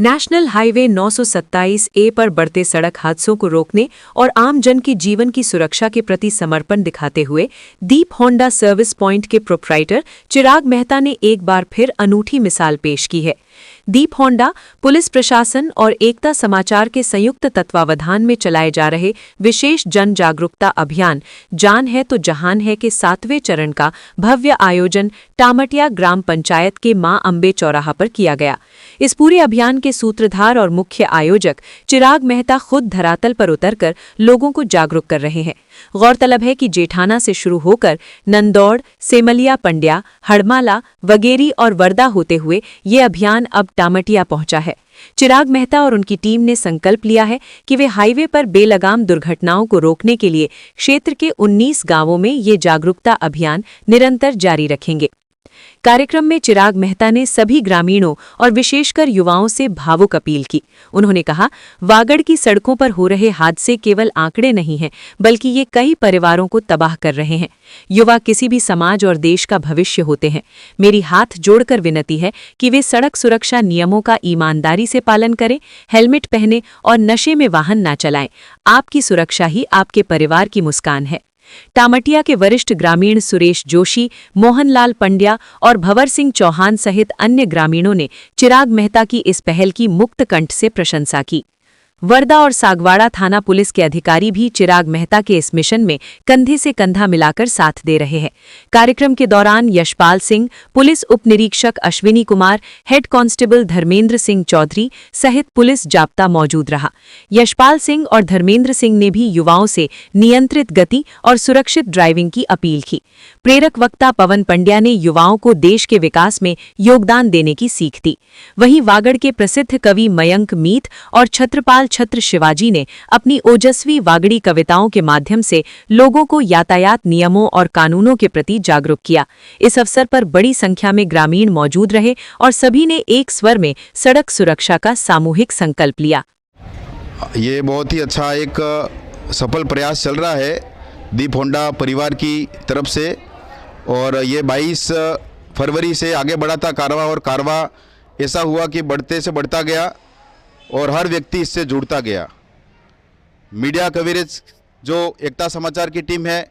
National highway 927 ए पर बढ़ते सड़क हादसों को रोकने और आम जन के जीवन की सुरक्षा के प्रति समर्पण दिखाते हुए दीप होंडा सर्विस पॉइंट के प्रोप्राइटर चिराग मेहता ने एक बार फिर अनूठी मिसाल पेश की है। दीप होंडा पुलिस प्रशासन और एकता समाचार के संयुक्त तत्वावधान में चलाए जा रहे विशेष जन जागरूकता अभियान जान है तो जहान है के 7वें चरण का भव्य आयोजन टामटिया ग्राम पंचायत के मां अंबे चौराहा पर किया गया। इस पूरे अभियान के सूत्रधार और मुख्य आयोजक चिराग मेहता खुद धरातल पर उतरकर लोगों को जागरूक कर रहे हैं। गौरतलब है कि जेठाना से शुरू होकर नंदौड़, सेमलिया पंड्या, हड़माला, वगेरी और वर्दा होते हुए ये अभियान अब टामटिया पहुंचा है। चिराग मेहता और उनकी टीम ने संकल्प लिया है कि वे हाईवे पर बेलगाम दुर्घटनाओं को रोकने के लिए क्षेत्र के 19 गांवों में ये जागरूकता अभियान निरंतर जारी रखेंगे। कार्यक्रम में चिराग मेहता ने सभी ग्रामीणों और विशेषकर युवाओं से भावुक अपील की। उन्होंने कहा, वागड़ की सड़कों पर हो रहे हादसे केवल आंकड़े नहीं हैं, बल्कि ये कई परिवारों को तबाह कर रहे हैं। युवा किसी भी समाज और देश का भविष्य होते हैं। मेरी हाथ जोड़कर विनती है कि वे सड़क सुरक्षा नियमों का ईमानदारी से पालन करें, हेलमेट पहने और नशे में वाहन न चलाएं। आपकी सुरक्षा ही आपके परिवार की मुस्कान है। टामटिया के वरिष्ठ ग्रामीण सुरेश जोशी, मोहनलाल पंड्या और भंवर सिंह चौहान सहित अन्य ग्रामीणों ने चिराग मेहता की इस पहल की मुक्त कंठ से प्रशंसा की। वर्दा और सागवाड़ा थाना पुलिस के अधिकारी भी चिराग मेहता के इस मिशन में कंधे से कंधा मिलाकर साथ दे रहे हैं। कार्यक्रम के दौरान यशपाल सिंह, पुलिस उप निरीक्षक अश्विनी कुमार, हेड कांस्टेबल धर्मेंद्र सिंह चौधरी सहित पुलिस जाब्ता मौजूद रहा। यशपाल सिंह और धर्मेंद्र सिंह ने भी युवाओं से नियंत्रित गति और सुरक्षित ड्राइविंग की अपील की। प्रेरक वक्ता पवन पंड्या ने युवाओं को देश के विकास में योगदान देने की सीख दी। वहीं वागड़ के प्रसिद्ध कवि मयंक मीत और छत्रपाल छत्र शिवाजी ने अपनी ओजस्वी वागड़ी कविताओं के माध्यम से लोगों को यातायात नियमों और कानूनों के प्रति जागरूक किया। इस अवसर पर बड़ी संख्या में ग्रामीण मौजूद रहे और सभी ने एक स्वर में सड़क सुरक्षा का सामूहिक संकल्प लिया। ये बहुत ही अच्छा एक सफल प्रयास चल रहा है दीप होंडा परिवार की तरफ से, और ये 22 फरवरी से आगे बढ़ा था कारवा, और कारवा ऐसा हुआ कि बढ़ते से बढ़ता गया और हर व्यक्ति इससे जुड़ता गया। मीडिया कवरेज जो एकता समाचार की टीम है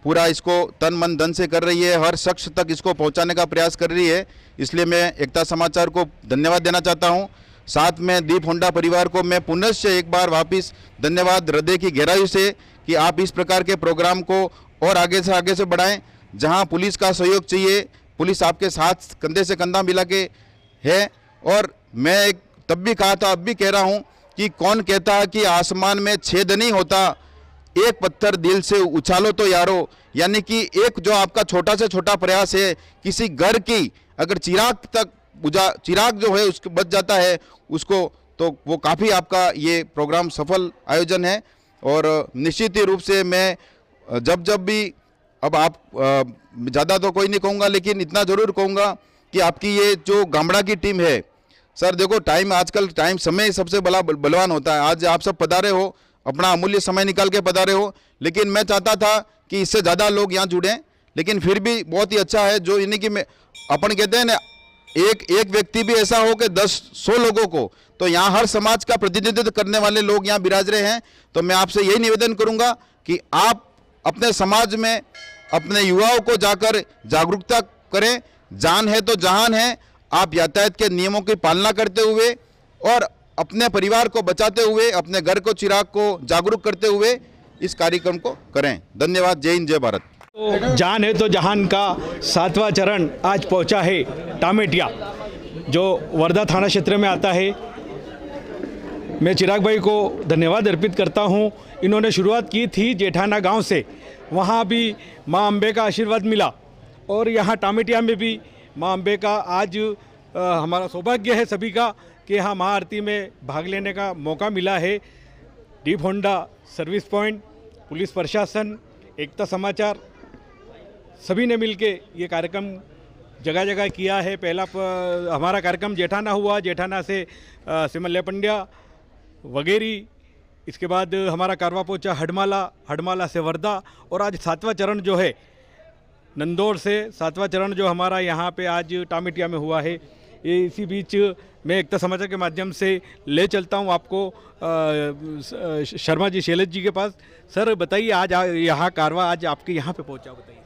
पूरा इसको तन मन धन से कर रही है, हर शख्स तक इसको पहुंचाने का प्रयास कर रही है, इसलिए मैं एकता समाचार को धन्यवाद देना चाहता हूं। साथ में दीप होंडा परिवार को मैं पुनश्च एक बार वापस धन्यवाद हृदय की गहराई से कि आप इस प्रकार के प्रोग्राम को और आगे से बढ़ाएं। जहां पुलिस का सहयोग चाहिए, पुलिस आपके साथ कंधे से कंधा मिला के है। और मैं एक तब भी कहा था, अब भी कह रहा हूं कि कौन कहता है कि आसमान में छेद नहीं होता, एक पत्थर दिल से उछालो तो यारो। यानी कि एक जो आपका छोटा से छोटा प्रयास है, किसी घर की अगर चिराग जो है उसको बच जाता है उसको, तो वो काफ़ी आपका ये प्रोग्राम सफल आयोजन है। और निश्चित ही रूप से मैं जब भी, अब आप ज़्यादा तो कोई नहीं कहूँगा, लेकिन इतना ज़रूर कहूँगा कि आपकी ये जो गामड़ा की टीम है, सर देखो आजकल समय सबसे बड़ा बलवान होता है। आज आप सब पधारे हो, अपना अमूल्य समय निकाल के पधारे हो, लेकिन मैं चाहता था कि इससे ज़्यादा लोग यहाँ जुड़ें, लेकिन फिर भी बहुत ही अच्छा है जो यानी कि अपन कहते हैं ना, एक व्यक्ति भी ऐसा हो कि 10-100 लोगों को, तो यहाँ हर समाज का प्रतिनिधित्व करने वाले लोग यहाँ बिराज रहे हैं। तो मैं आपसे यही निवेदन करूँगा कि आप अपने समाज में अपने युवाओं को जाकर जागरूकता करें। जान है तो जहान है। आप यातायात के नियमों की पालना करते हुए और अपने परिवार को बचाते हुए, अपने घर को, चिराग को जागरूक करते हुए इस कार्यक्रम को करें। धन्यवाद। जय हिंद, जय भारत। तो जान है तो जहान का 7वां चरण आज पहुंचा है टामटिया, जो वर्धा थाना क्षेत्र में आता है। मैं चिराग भाई को धन्यवाद अर्पित करता हूं। इन्होंने शुरुआत की थी जेठाना गांव से, वहां भी मां अंबे का आशीर्वाद मिला, और यहाँ टामटिया में भी मां अंबे का आज हमारा सौभाग्य है सभी का कि यहाँ महाआरती में भाग लेने का मौका मिला है। दीप होंडा सर्विस पॉइंट, पुलिस प्रशासन, एकता समाचार सभी ने मिलके ये कार्यक्रम जगह जगह किया है। पहला हमारा कार्यक्रम जेठाना हुआ, जेठाना से सिमल्या पंड्या वगैरी, इसके बाद हमारा कारवा पहुंचा हड़माला, हड़माला से वर्धा, और आज 7वां चरण जो है नंदौड़ से 7वां चरण जो हमारा यहाँ पे आज टामटिया में हुआ है। ये इसी बीच मैं एकता समाचार के माध्यम से ले चलता हूँ आपको शर्मा जी, शैलेश जी के पास। सर बताइए, आज यहाँ कारवां आज आपके यहाँ पे पहुँचा, बताइए।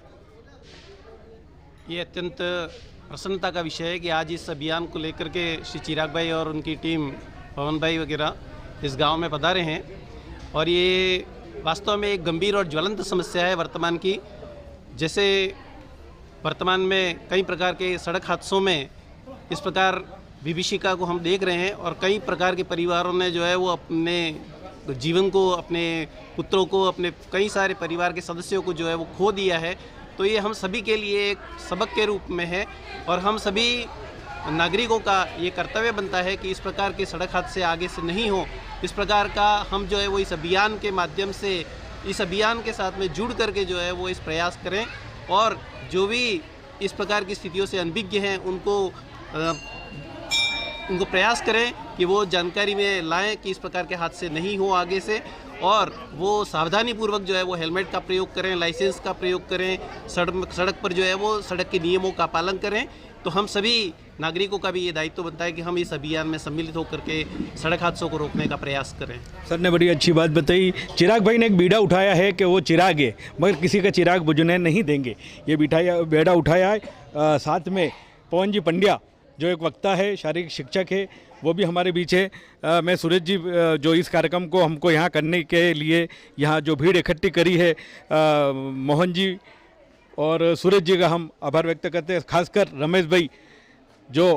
ये अत्यंत प्रसन्नता का विषय है कि आज इस अभियान को लेकर के श्री चिराग भाई और उनकी टीम, पवन भाई वगैरह इस गांव में पधारे हैं। और ये वास्तव में एक गंभीर और ज्वलंत समस्या है वर्तमान की। जैसे वर्तमान में कई प्रकार के सड़क हादसों में इस प्रकार विभीषिका को हम देख रहे हैं और कई प्रकार के परिवारों ने जो है वो अपने जीवन को, अपने पुत्रों को, अपने कई सारे परिवार के सदस्यों को जो है वो खो दिया है। तो ये हम सभी के लिए एक सबक के रूप में है और हम सभी नागरिकों का ये कर्तव्य बनता है कि इस प्रकार के सड़क हादसे आगे से नहीं हो। इस प्रकार का हम जो है वो इस अभियान के माध्यम से, इस अभियान के साथ में जुड़ करके जो है वो इस प्रयास करें और जो भी इस प्रकार की स्थितियों से अनभिज्ञ हैं उनको प्रयास करें कि वो जानकारी में लाएं कि इस प्रकार के हादसे नहीं हो आगे से, और वो सावधानीपूर्वक जो है वो हेलमेट का प्रयोग करें, लाइसेंस का प्रयोग करें, सड़क पर जो है वो सड़क के नियमों का पालन करें। तो हम सभी नागरिकों का भी ये दायित्व बनता है कि हम इस अभियान में सम्मिलित होकर के सड़क हादसों को रोकने का प्रयास करें। सर ने बड़ी अच्छी बात बताई। चिराग भाई ने एक बीड़ा उठाया है कि वो चिराग है मगर किसी का चिराग बुझने नहीं देंगे, ये बीड़ा उठाया है। साथ में पवन जी पंड्या जो एक वक्ता है, शारीरिक शिक्षक है, वो भी हमारे बीच है। मैं सूरज जी जो इस कार्यक्रम को हमको यहाँ करने के लिए यहाँ जो भीड़ इकट्ठी करी है, मोहन जी और सूरज जी का हम आभार व्यक्त करते हैं। खासकर रमेश भाई जो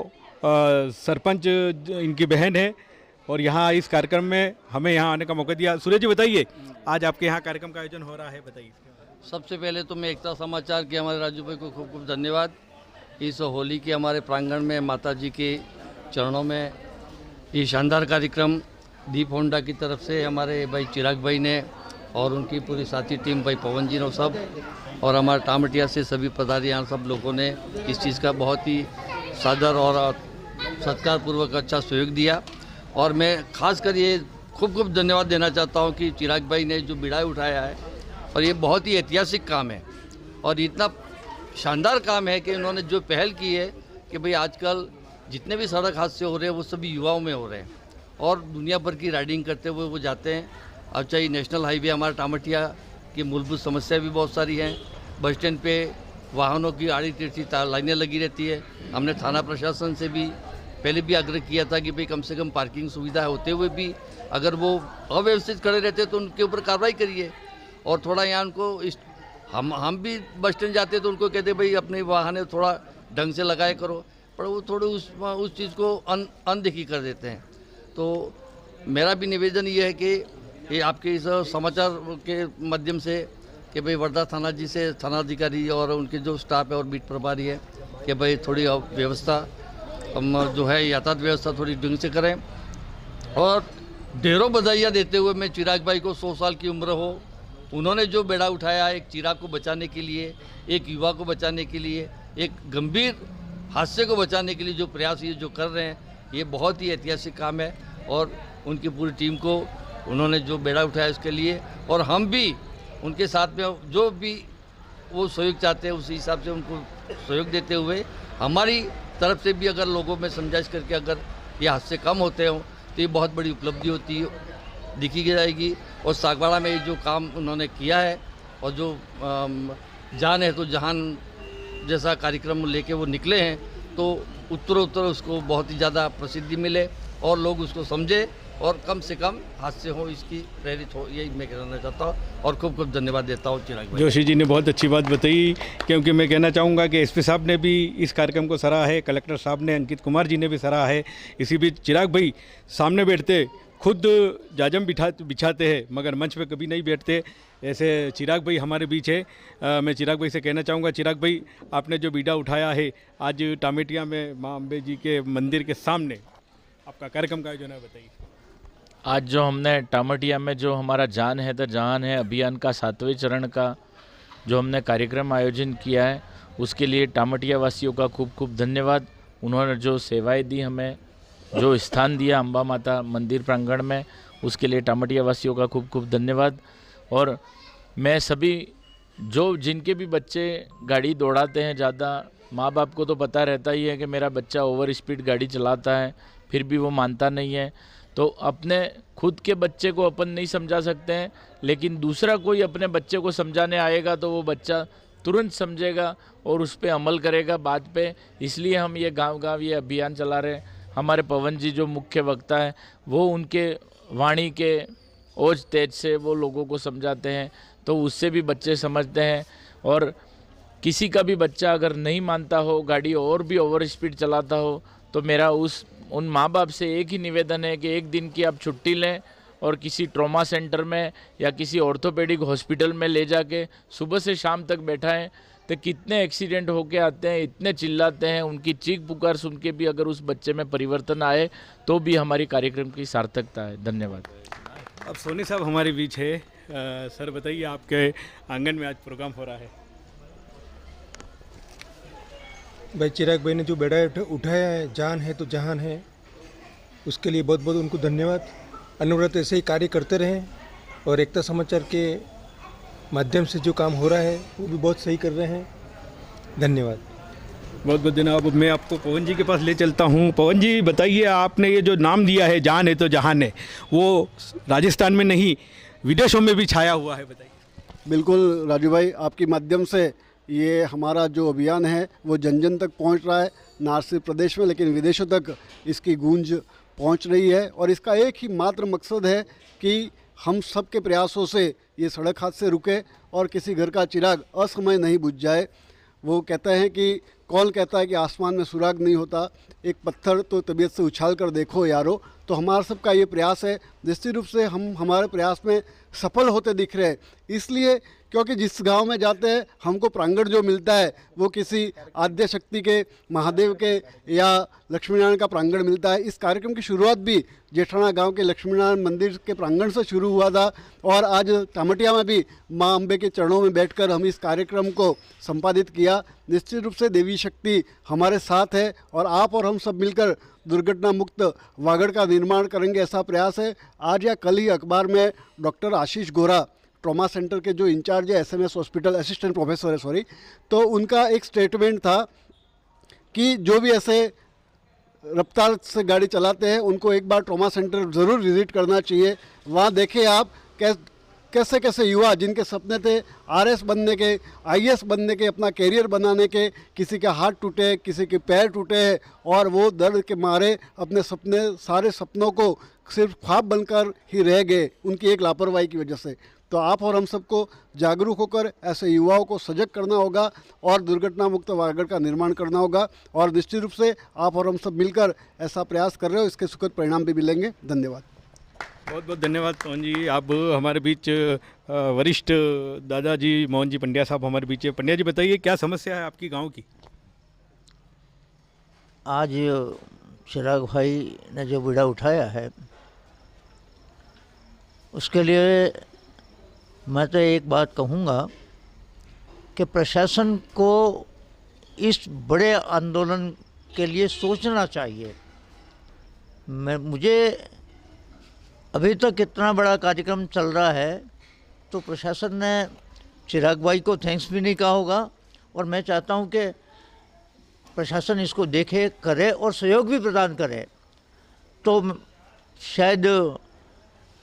सरपंच इनकी बहन है और यहाँ इस कार्यक्रम में हमें यहाँ आने का मौका दिया। सूरज जी बताइए, आज आपके यहाँ कार्यक्रम का आयोजन हो रहा है, बताइए। सबसे पहले तो मैं एकता समाचार के हमारे राजू भाई को खूब खूब धन्यवाद। इस होली के हमारे प्रांगण में माता जी के चरणों में ये शानदार कार्यक्रम दीप होंडा की तरफ से हमारे भाई चिराग भाई ने और उनकी पूरी साथी टीम, भाई पवन जी ने सब, और हमारे टामटिया से सभी पधारियाँ सब लोगों ने इस चीज़ का बहुत ही सादर और सत्कारपूर्वक अच्छा सहयोग दिया। और मैं खासकर ये खूब खूब धन्यवाद देना चाहता हूँ कि चिराग भाई ने जो बीड़ा उठाया है और ये बहुत ही ऐतिहासिक काम है और इतना शानदार काम है कि उन्होंने जो पहल की है कि भाई आजकल जितने भी सड़क हादसे हो रहे हैं वो सभी युवाओं में हो रहे हैं और दुनिया भर की राइडिंग करते हुए वो जाते हैं। अब चाहे नेशनल हाईवे हमारा टामटिया की मूलभूत समस्या भी बहुत सारी हैं। बस स्टैंड पे वाहनों की आड़ी तिरछी लाइनें लगी रहती है। हमने थाना प्रशासन से भी पहले भी आग्रह किया था कि भाई कम से कम पार्किंग सुविधा होते हुए भी अगर वो अव्यवस्थित खड़े रहते तो उनके ऊपर कार्रवाई करिए। और थोड़ा यहाँ उनको हम भी बस स्टैंड जाते तो उनको कहते भाई अपने वाहन थोड़ा ढंग से लगाए करो, पर वो थोड़े उस चीज़ को अनदेखी कर देते हैं। तो मेरा भी निवेदन ये है कि ये आपके इस समाचार के माध्यम से कि भाई वर्धा थाना जी से थानाधिकारी और उनके जो स्टाफ है और बीट प्रभारी है कि भाई थोड़ी व्यवस्था हम जो है यातायात व्यवस्था थोड़ी ढंग से करें। और ढेरों बधाइयाँ देते हुए मैं चिराग भाई को 100 साल की उम्र हो, उन्होंने जो बेड़ा उठाया एक चिराग को बचाने के लिए, एक युवा को बचाने के लिए, एक गंभीर हादसे को बचाने के लिए जो प्रयास ये जो कर रहे हैं ये बहुत ही ऐतिहासिक काम है। और उनकी पूरी टीम को उन्होंने जो बेड़ा उठाया उसके लिए, और हम भी उनके साथ में जो भी वो सहयोग चाहते हैं उसी हिसाब से उनको सहयोग देते हुए हमारी तरफ से भी अगर लोगों में समझाइश करके अगर ये हादसे कम होते हों तो ये बहुत बड़ी उपलब्धि होती दिखी जाएगी। और सागवाड़ा में जो काम उन्होंने किया है और जो जान है तो जहान जैसा कार्यक्रम लेके वो निकले हैं तो उत्तर उसको बहुत ही ज़्यादा प्रसिद्धि मिले और लोग उसको समझे और कम से कम हादसे हो इसकी प्रेरित हो, यही मैं कहना चाहता हूँ। और खूब खूब धन्यवाद देता हूँ चिराग भाई। जोशी जी ने बहुत अच्छी बात बताई, क्योंकि मैं कहना चाहूँगा कि एसपी साहब ने भी इस कार्यक्रम को सराहा है, कलेक्टर साहब ने, अंकित कुमार जी ने भी सराहा है। इसी बीच चिराग भाई सामने बैठते खुद जाजम बिछाते हैं मगर मंच पे कभी नहीं बैठते, ऐसे चिराग भाई हमारे बीच है। मैं चिराग भाई से कहना चाहूँगा, चिराग भाई आपने जो बीड़ा उठाया है आज टामेटिया में माँ अम्बे जी के मंदिर के सामने, आपका कार्यक्रम का आयोजन है, बताइए। आज जो हमने टामटिया में जो हमारा जान है तो जहान है अभियान का 7वें चरण का जो हमने कार्यक्रम आयोजन किया है उसके लिए टामटिया वासियों का खूब खूब धन्यवाद। उन्होंने जो सेवाएं दी, हमें जो स्थान दिया अम्बा माता मंदिर प्रांगण में, उसके लिए टामटिया वासियों का खूब खूब धन्यवाद। और मैं सभी जो जिनके भी बच्चे गाड़ी दौड़ाते हैं ज़्यादा माँ बाप को तो पता रहता ही है कि मेरा बच्चा ओवर स्पीड गाड़ी चलाता है, फिर भी वो मानता नहीं है। तो अपने खुद के बच्चे को अपन नहीं समझा सकते हैं, लेकिन दूसरा कोई अपने बच्चे को समझाने आएगा तो वो बच्चा तुरंत समझेगा और उस पर अमल करेगा बात पे। इसलिए हम ये गांव-गांव ये अभियान चला रहे हैं। हमारे पवन जी जो मुख्य वक्ता है वो उनके वाणी के ओज तेज से वो लोगों को समझाते हैं, तो उससे भी बच्चे समझते हैं। और किसी का भी बच्चा अगर नहीं मानता हो, गाड़ी और भी ओवर स्पीड चलाता हो, तो मेरा उन माँ बाप से एक ही निवेदन है कि एक दिन की आप छुट्टी लें और किसी ट्रॉमा सेंटर में या किसी ऑर्थोपेडिक हॉस्पिटल में ले जाके सुबह से शाम तक बैठाएं। तो कितने एक्सीडेंट होके आते हैं, इतने चिल्लाते हैं, उनकी चीख पुकार सुन के भी अगर उस बच्चे में परिवर्तन आए तो भी हमारी कार्यक्रम की सार्थकता है। धन्यवाद। अब सोनी साहब हमारे बीच है। सर बताइए, आपके आंगन में आज प्रोग्राम हो रहा है। भाई चिराग भाई ने जो बेड़ा उठाया है, जान है तो जहान है, उसके लिए बहुत बहुत उनको धन्यवाद। अनुव्रत ऐसे ही कार्य करते रहें और एकता समाचार के माध्यम से जो काम हो रहा है वो भी बहुत सही कर रहे हैं। धन्यवाद। बहुत बहुत धन्यवाद। मैं आपको पवन जी के पास ले चलता हूँ। पवन जी बताइए, आपने ये जो नाम दिया है जान है तो जहान है, वो राजस्थान में नहीं विदेशों में भी छाया हुआ है, बताइए। बिल्कुल राजू भाई, आपके माध्यम से ये हमारा जो अभियान है वो जन जन तक पहुंच रहा है, ना सिर्फ प्रदेश में लेकिन विदेशों तक इसकी गूंज पहुंच रही है। और इसका एक ही मात्र मकसद है कि हम सब के प्रयासों से ये सड़क हादसे रुके और किसी घर का चिराग असमय नहीं बुझ जाए। वो कहते हैं कि कौन कहता है कि आसमान में सुराग नहीं होता, एक पत्थर तो तबीयत से उछाल कर देखो यारो। तो हमारा सबका ये प्रयास है, निश्चित रूप से हम हमारे प्रयास में सफल होते दिख रहे हैं। इसलिए क्योंकि जिस गांव में जाते हैं हमको प्रांगण जो मिलता है वो किसी आद्य शक्ति के, महादेव के या लक्ष्मीनारायण का प्रांगण मिलता है। इस कार्यक्रम की शुरुआत भी जेठाना गांव के लक्ष्मीनारायण मंदिर के प्रांगण से शुरू हुआ था और आज टामटिया में भी माँ अम्बे के चरणों में बैठकर हम इस कार्यक्रम को संपादित किया। निश्चित रूप से देवी शक्ति हमारे साथ है और आप और हम सब मिलकर दुर्घटना मुक्त वागड़ का निर्माण करेंगे, ऐसा प्रयास है। आज या कल ही अखबार में डॉक्टर आशीष गोरा, ट्रॉमा सेंटर के जो इंचार्ज है SMS हॉस्पिटल, असिस्टेंट प्रोफेसर है सॉरी, तो उनका एक स्टेटमेंट था कि जो भी ऐसे रफ्तार से गाड़ी चलाते हैं उनको एक बार ट्रॉमा सेंटर ज़रूर विज़िट करना चाहिए। वहाँ देखें आप कैसे कैसे युवा जिनके सपने थे RS बनने के, IAS बनने के, अपना कैरियर बनाने के, किसी के हाथ टूटे, किसी के पैर टूटे और वो दर्द के मारे अपने सपने, सारे सपनों को सिर्फ ख्वाब बनकर ही रह गए उनकी एक लापरवाही की वजह से। तो आप और हम सबको जागरूक होकर ऐसे युवाओं को सजग करना होगा और दुर्घटना मुक्त वागड़ का निर्माण करना होगा। और निश्चित रूप से आप और हम सब मिलकर ऐसा प्रयास कर रहे हो, इसके सुखद परिणाम भी मिलेंगे। धन्यवाद। बहुत बहुत धन्यवाद पवन जी। अब हमारे बीच वरिष्ठ दादाजी मोहन जी पंड्या साहब हमारे बीच है। पंड्या जी बताइए, क्या समस्या है आपकी गांव की? आज चिराग भाई ने जो बीड़ा उठाया है उसके लिए मैं तो एक बात कहूँगा कि प्रशासन को इस बड़े आंदोलन के लिए सोचना चाहिए। मुझे अभी तक इतना बड़ा कार्यक्रम चल रहा है तो प्रशासन ने चिराग भाई को थैंक्स भी नहीं कहा होगा और मैं चाहता हूँ कि प्रशासन इसको देखे, करे और सहयोग भी प्रदान करे तो शायद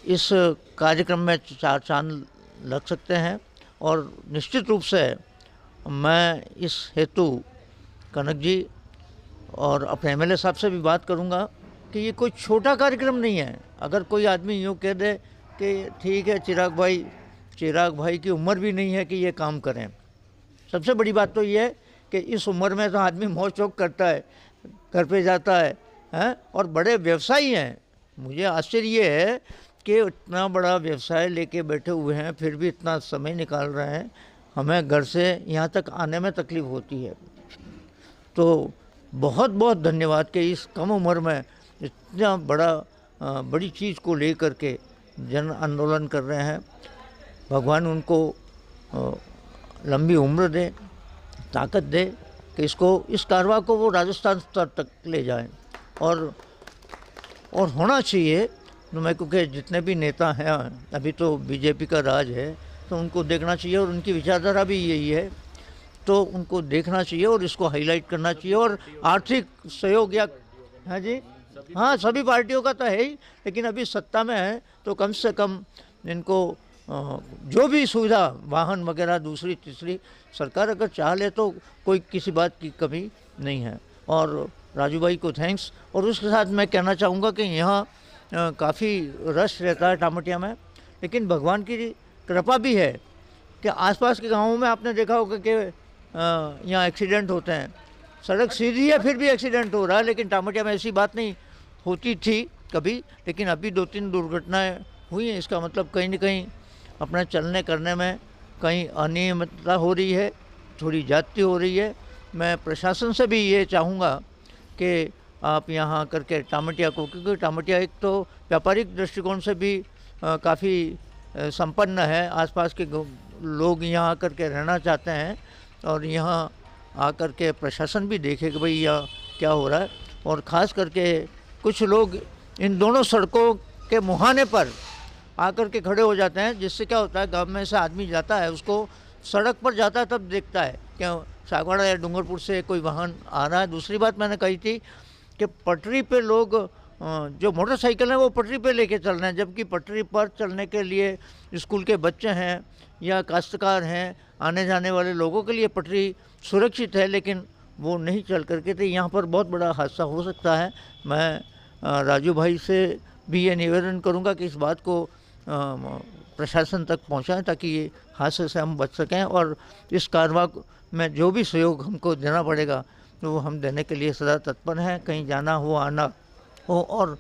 इस कार्यक्रम में चार चांद लग सकते हैं। और निश्चित रूप से मैं इस हेतु कनक जी और अपने MLA साहब से भी बात करूंगा कि ये कोई छोटा कार्यक्रम नहीं है। अगर कोई आदमी यूँ कह दे कि ठीक है चिराग भाई की उम्र भी नहीं है कि ये काम करें, सबसे बड़ी बात तो ये है कि इस उम्र में तो आदमी मौज शौक करता है, घर पे जाता है और बड़े व्यवसायी हैं। मुझे आश्चर्य ये है कि इतना बड़ा व्यवसाय लेके बैठे हुए हैं फिर भी इतना समय निकाल रहे हैं। हमें घर से यहाँ तक आने में तकलीफ़ होती है। तो बहुत बहुत धन्यवाद कि इस कम उम्र में इतना बड़ी चीज़ को लेकर के जन आंदोलन कर रहे हैं। भगवान उनको लंबी उम्र दे, ताकत दे कि इस कारवा को वो राजस्थान स्तर तक ले जाएं। और होना चाहिए तो मैं, क्योंकि जितने भी नेता हैं अभी तो BJP का राज है तो उनको देखना चाहिए और उनकी विचारधारा भी यही है तो उनको देखना चाहिए और इसको हाईलाइट करना चाहिए। और आर्थिक सहयोग या हाँ जी, हाँ सभी पार्टियों का तो है ही, लेकिन अभी सत्ता में है तो कम से कम इनको जो भी सुविधा वाहन वगैरह दूसरी तीसरी सरकार अगर चाह ले तो कोई किसी बात की कमी नहीं है। और राजू भाई को थैंक्स। और उसके साथ मैं कहना चाहूँगा कि यहाँ काफ़ी रश रहता है टामटिया में, लेकिन भगवान की कृपा भी है कि आसपास के गाँवों में आपने देखा होगा कि यहाँ एक्सीडेंट होते हैं। सड़क सीधी है फिर भी एक्सीडेंट हो रहा है, लेकिन टामटिया में ऐसी बात नहीं होती थी कभी, लेकिन अभी 2-3 दुर्घटनाएं हुई हैं। इसका मतलब कहीं न कहीं अपने चलने करने में कहीं अनियमितता हो रही है, थोड़ी ज्यादती हो रही है। मैं प्रशासन से भी ये चाहूँगा कि आप यहाँ करके टामटिया को, क्योंकि टामटिया एक तो व्यापारिक दृष्टिकोण से भी काफ़ी संपन्न है, आसपास के लोग यहाँ आकर के रहना चाहते हैं और यहाँ आकर के प्रशासन भी देखे कि भाई यहाँ क्या हो रहा है। और ख़ास करके कुछ लोग इन दोनों सड़कों के मुहाने पर आकर के खड़े हो जाते हैं, जिससे क्या होता है गांव में से आदमी जाता है, उसको सड़क पर जाता है तब देखता है कि सागवाड़ा या डूंगरपुर से कोई वाहन आ रहा है। दूसरी बात मैंने कही थी कि पटरी पे लोग जो मोटरसाइकिल हैं वो पटरी पे लेके चल रहे हैं, जबकि पटरी पर चलने के लिए स्कूल के बच्चे हैं या काश्तकार हैं, आने जाने वाले लोगों के लिए पटरी सुरक्षित है, लेकिन वो नहीं चल करके, तो यहाँ पर बहुत बड़ा हादसा हो सकता है। मैं राजू भाई से भी ये निवेदन करूँगा कि इस बात को प्रशासन तक पहुँचाएँ ताकि ये हादसे से हम बच सकें, और इस कार्रवाई में जो भी सहयोग हमको देना पड़ेगा तो वो हम देने के लिए सदा तत्पर हैं, कहीं जाना हो आना हो। और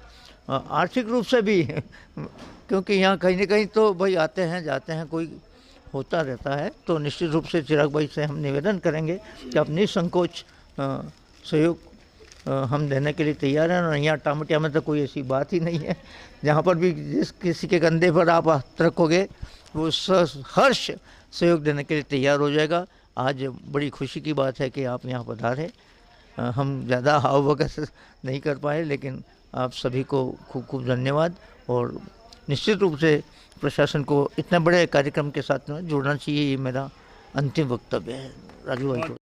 आर्थिक रूप से भी क्योंकि यहाँ कहीं ना कहीं तो भाई आते हैं जाते हैं, कोई होता रहता है, तो निश्चित रूप से चिराग भाई से हम निवेदन करेंगे कि आप निसंकोच सहयोग हम देने के लिए तैयार हैं। और यहाँ टामटिया में तो कोई ऐसी बात ही नहीं है, जहाँ पर भी जिस किसी के कंधे पर आप हाथ रखोगे वो हर्ष सहयोग देने के लिए तैयार हो जाएगा। आज बड़ी खुशी की बात है कि आप यहाँ पधारे। हम ज़्यादा हाव वगैरह नहीं कर पाए, लेकिन आप सभी को खूब खूब धन्यवाद। और निश्चित रूप से प्रशासन को इतने बड़े कार्यक्रम के साथ में जुड़ना चाहिए, ये मेरा अंतिम वक्तव्य है। राजू भाई को